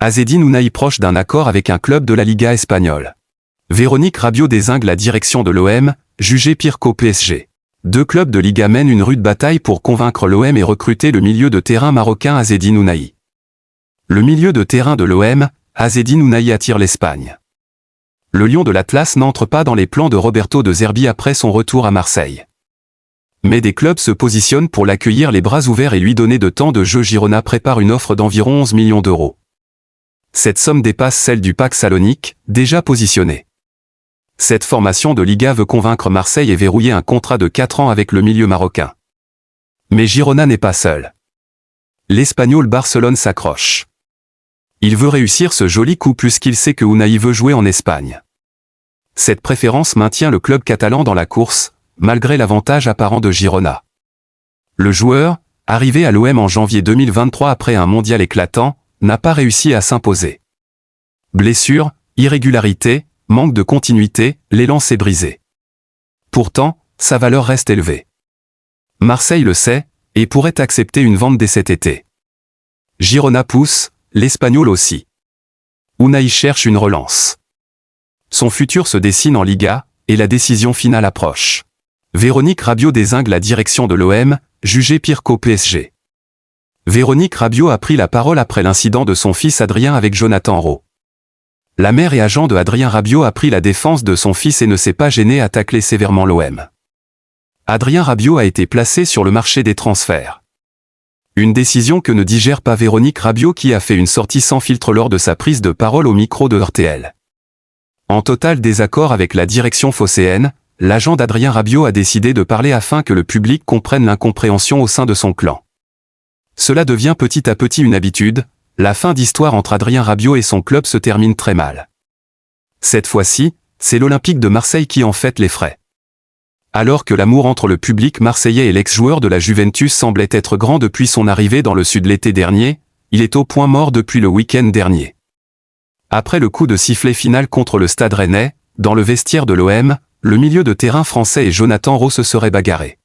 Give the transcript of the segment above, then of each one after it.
Azzedine Ounahi proche d'un accord avec un club de la Liga espagnole. Véronique Rabiot dézingue la direction de l'OM, jugée pire qu'au PSG. Deux clubs de Liga mènent une rude bataille pour convaincre l'OM et recruter le milieu de terrain marocain Azzedine Ounahi. Le milieu de terrain de l'OM, Azzedine Ounahi attire l'Espagne. Le Lion de l'Atlas n'entre pas dans les plans de Roberto De Zerbi après son retour à Marseille. Mais des clubs se positionnent pour l'accueillir les bras ouverts et lui donner de temps de jeu. Girona prépare une offre d'environ 11 millions d'euros. Cette somme dépasse celle du PAOK Salonique, déjà positionné. Cette formation de Liga veut convaincre Marseille et verrouiller un contrat de 4 ans avec le milieu marocain. Mais Girona n'est pas seul. L'Espagnol Barcelone s'accroche. Il veut réussir ce joli coup puisqu'il sait que Ounahi veut jouer en Espagne. Cette préférence maintient le club catalan dans la course, malgré l'avantage apparent de Girona. Le joueur, arrivé à l'OM en janvier 2023 après un mondial éclatant, n'a pas réussi à s'imposer. Blessures, irrégularités, manque de continuité, l'élan s'est brisé. Pourtant, sa valeur reste élevée. Marseille le sait, et pourrait accepter une vente dès cet été. Girona pousse, l'Espagnol aussi. Ounahi cherche une relance. Son futur se dessine en Liga, et la décision finale approche. Véronique Rabiot dézingue la direction de l'OM, jugée pire qu'au PSG. Véronique Rabiot a pris la parole après l'incident de son fils Adrien avec Jonathan Rowe. La mère et agent de Adrien Rabiot a pris la défense de son fils et ne s'est pas gênée à tacler sévèrement l'OM. Adrien Rabiot a été placé sur le marché des transferts. Une décision que ne digère pas Véronique Rabiot qui a fait une sortie sans filtre lors de sa prise de parole au micro de RTL. En total désaccord avec la direction phocéenne, l'agent d'Adrien Rabiot a décidé de parler afin que le public comprenne l'incompréhension au sein de son clan. Cela devient petit à petit une habitude, la fin d'histoire entre Adrien Rabiot et son club se termine très mal. Cette fois-ci, c'est l'Olympique de Marseille qui en fait les frais. Alors que l'amour entre le public marseillais et l'ex-joueur de la Juventus semblait être grand depuis son arrivée dans le sud l'été dernier, il est au point mort depuis le week-end dernier. Après le coup de sifflet final contre le Stade Rennais, dans le vestiaire de l'OM, le milieu de terrain français et Jonathan Rowe se seraient bagarrés.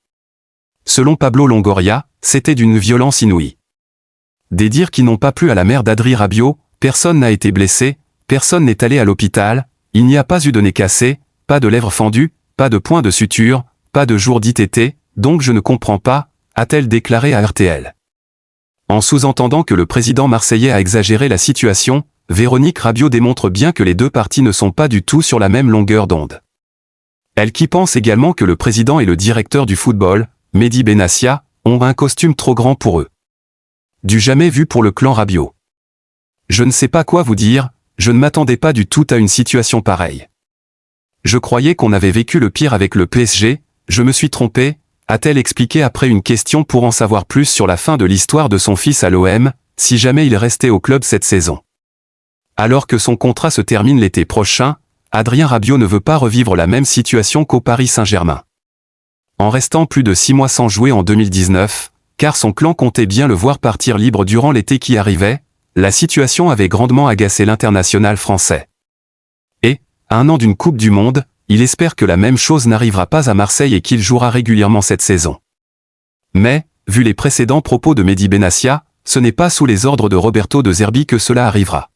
Selon Pablo Longoria, c'était d'une violence inouïe. Des dires qui n'ont pas plu à la mère d'Adrien Rabiot, personne n'a été blessé, personne n'est allé à l'hôpital, il n'y a pas eu de nez cassé, pas de lèvres fendues, pas de point de suture, pas de jour d'ITT, donc je ne comprends pas, a-t-elle déclaré à RTL. En sous-entendant que le président marseillais a exagéré la situation, Véronique Rabiot démontre bien que les deux parties ne sont pas du tout sur la même longueur d'onde. Elle qui pense également que le président et le directeur du football, Mehdi Benassia, ont un costume trop grand pour eux. Du jamais vu pour le clan Rabiot. Je ne sais pas quoi vous dire, je ne m'attendais pas du tout à une situation pareille. Je croyais qu'on avait vécu le pire avec le PSG, je me suis trompé, a-t-elle expliqué après une question pour en savoir plus sur la fin de l'histoire de son fils à l'OM, si jamais il restait au club cette saison. Alors que son contrat se termine l'été prochain, Adrien Rabiot ne veut pas revivre la même situation qu'au Paris Saint-Germain. En restant plus de 6 mois sans jouer en 2019, car son clan comptait bien le voir partir libre durant l'été qui arrivait, la situation avait grandement agacé l'international français. Et, à 1 an d'une Coupe du Monde, il espère que la même chose n'arrivera pas à Marseille et qu'il jouera régulièrement cette saison. Mais, vu les précédents propos de Mehdi Benassia, ce n'est pas sous les ordres de Roberto De Zerbi que cela arrivera.